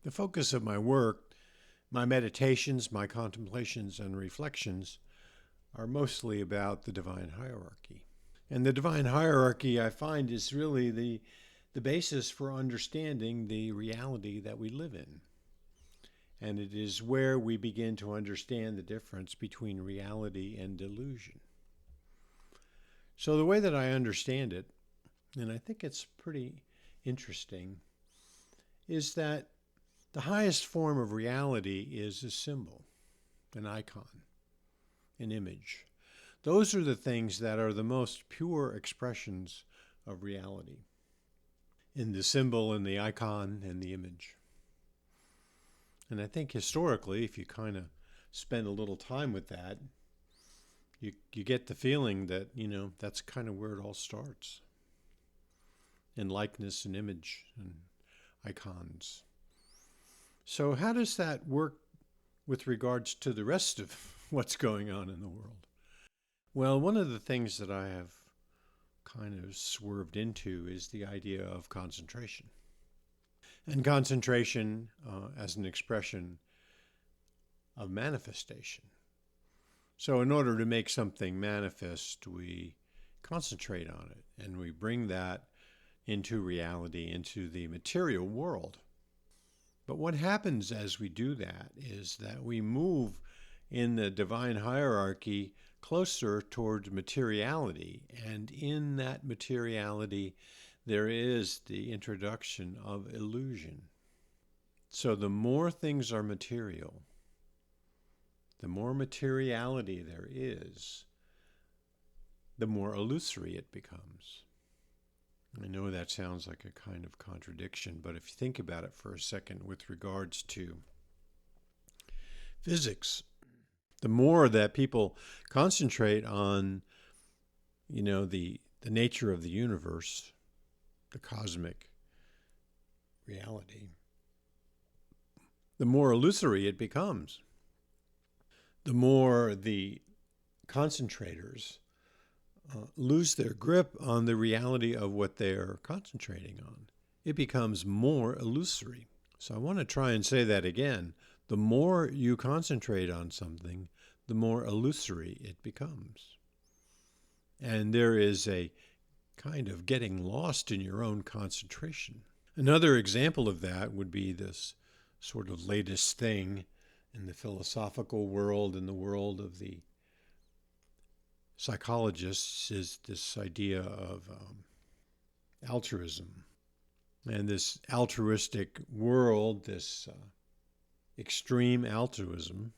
The focus of my work, my meditations, my contemplations, and reflections are mostly about the divine hierarchy. And the divine hierarchy, I find, is really the basis for understanding the reality that we live in. And it is where we begin to understand the difference between reality and delusion. So, the way that I understand it, and I think it's pretty interesting, is that the highest form of reality is a symbol, an icon, an image. Those are the things that are the most pure expressions of reality in the symbol and the icon and the image. And I think historically, if you kind of spend a little time with that, you get the feeling that, that's kind of where it all starts. In likeness and image and icons. So how does that work with regards to the rest of what's going on in the world? Well, one of the things that I have kind of swerved into is the idea of concentration. And concentration as an expression of manifestation. So in order to make something manifest, we concentrate on it and we bring that into reality, into the material world. But what happens as we do that is that we move in the divine hierarchy closer toward materiality. And in that materiality, there is the introduction of illusion. So the more things are material, the more materiality there is, the more illusory it becomes. I know that sounds like a kind of contradiction, but if you think about it for a second with regards to physics, the more that people concentrate on, the nature of the universe, the cosmic reality, the more illusory it becomes. The more the concentrators lose their grip on the reality of what they're concentrating on. It becomes more illusory. So I want to try and say that again. The more you concentrate on something, the more illusory it becomes. And there is a kind of getting lost in your own concentration. Another example of that would be this sort of latest thing in the philosophical world, in the world of the psychologists, is this idea of altruism. And this altruistic world, this extreme altruism,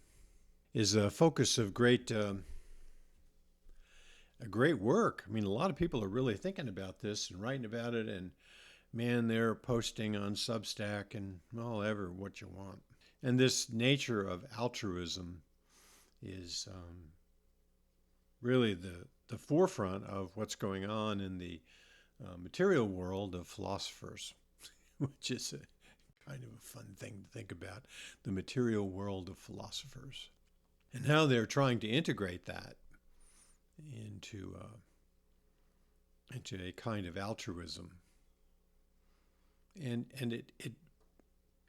is a focus of great work. I mean, a lot of people are really thinking about this and writing about it, and man, they're posting on Substack and all ever what you want. And this nature of altruism is really the forefront of what's going on in the material world of philosophers, which is a kind of a fun thing to think about, the material world of philosophers. And how they're trying to integrate that into a kind of altruism. And it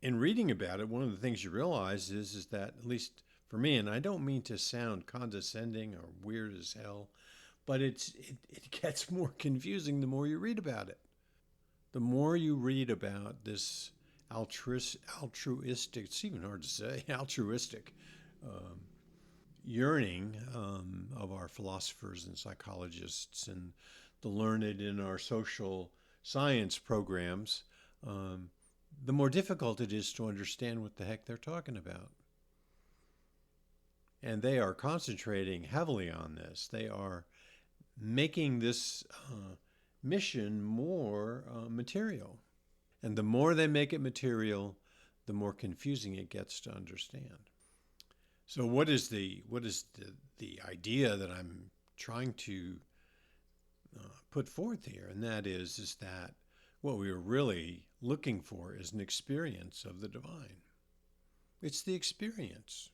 in reading about it, one of the things you realize is that, at least for me, and I don't mean to sound condescending or weird as hell, but it gets more confusing the more you read about it. The more you read about this altruistic, it's even hard to say, altruistic yearning of our philosophers and psychologists and the learned in our social science programs, the more difficult it is to understand what the heck they're talking about. And they are concentrating heavily on this. They are making this mission more material. And the more they make it material, the more confusing it gets to understand. So what is the idea that I'm trying to put forth here? And that is that what we are really looking for is an experience of the divine. It's the experience.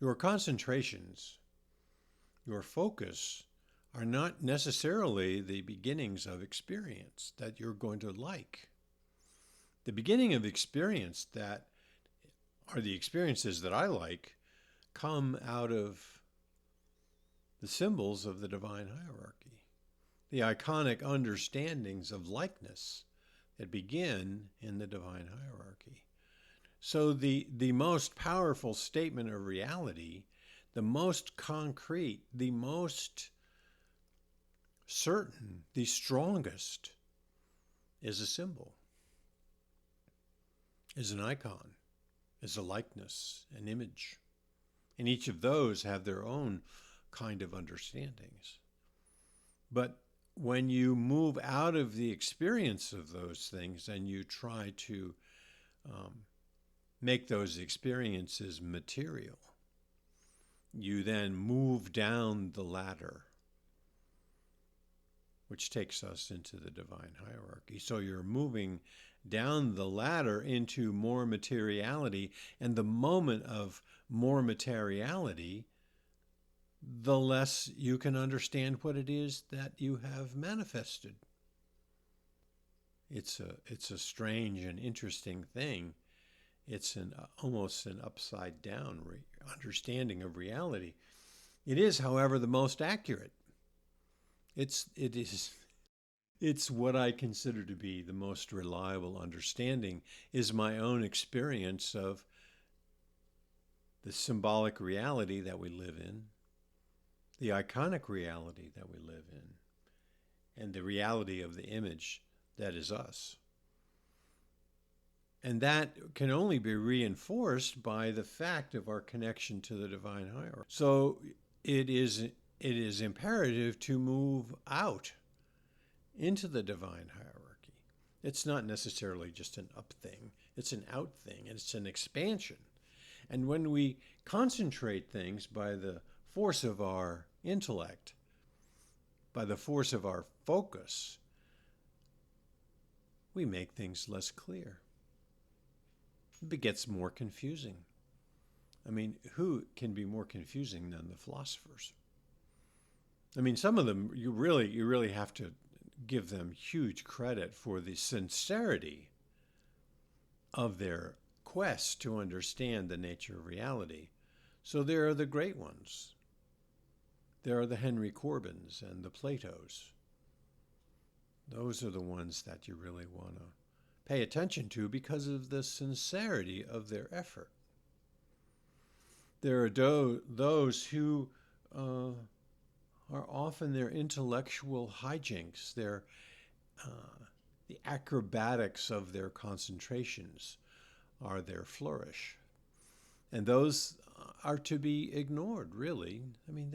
Your concentrations, your focus are not necessarily the beginnings of experience that you're going to like. The beginning of experience that are the experiences that I like come out of the symbols of the divine hierarchy, the iconic understandings of likeness that begin in the divine hierarchy. So the most powerful statement of reality, the most concrete, the most certain, the strongest, is a symbol, is an icon, is a likeness, an image. And each of those have their own kind of understandings. But when you move out of the experience of those things and you try to make those experiences material, you then move down the ladder, which takes us into the divine hierarchy. So you're moving down the ladder into more materiality, and the moment of more materiality, the less you can understand what it is that you have manifested. It's a strange and interesting thing. It's almost an upside down understanding of reality. It is, however, the most accurate. It's what I consider to be the most reliable understanding, is my own experience of the symbolic reality that we live in, the iconic reality that we live in, and the reality of the image that is us. And that can only be reinforced by the fact of our connection to the divine hierarchy. So it is imperative to move out into the divine hierarchy. It's not necessarily just an up thing, it's an out thing, and it's an expansion. And when we concentrate things by the force of our intellect, by the force of our focus, we make things less clear. It gets more confusing. I mean, who can be more confusing than the philosophers? I mean, some of them, you really have to give them huge credit for the sincerity of their quest to understand the nature of reality. So there are the great ones. There are the Henry Corbins and the Platos. Those are the ones that you really want to pay attention to because of the sincerity of their effort. There are those who are often their intellectual hijinks, the acrobatics of their concentrations are their flourish. And those are to be ignored, really. I mean,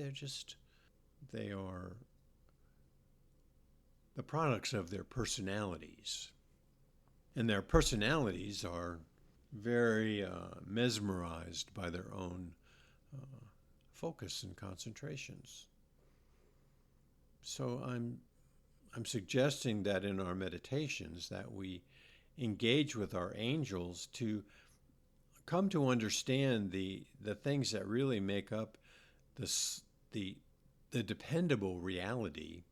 they are the products of their personalities. And their personalities are very mesmerized by their own focus and concentrations. So I'm suggesting that in our meditations that we engage with our angels to come to understand the things that really make up the dependable reality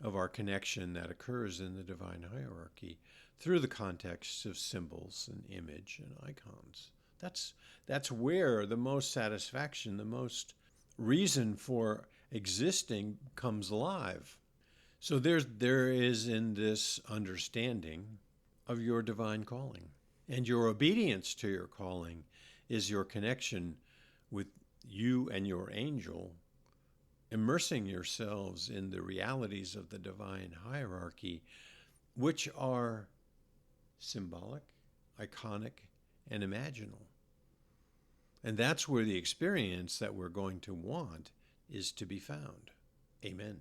of our connection that occurs in the divine hierarchy through the context of symbols and image and icons. That's where the most satisfaction, the most reason for existing comes alive. So there is in this understanding of your divine calling. And your obedience to your calling is your connection with you and your angel, immersing yourselves in the realities of the divine hierarchy, which are symbolic, iconic, and imaginal. And that's where the experience that we're going to want is to be found. Amen.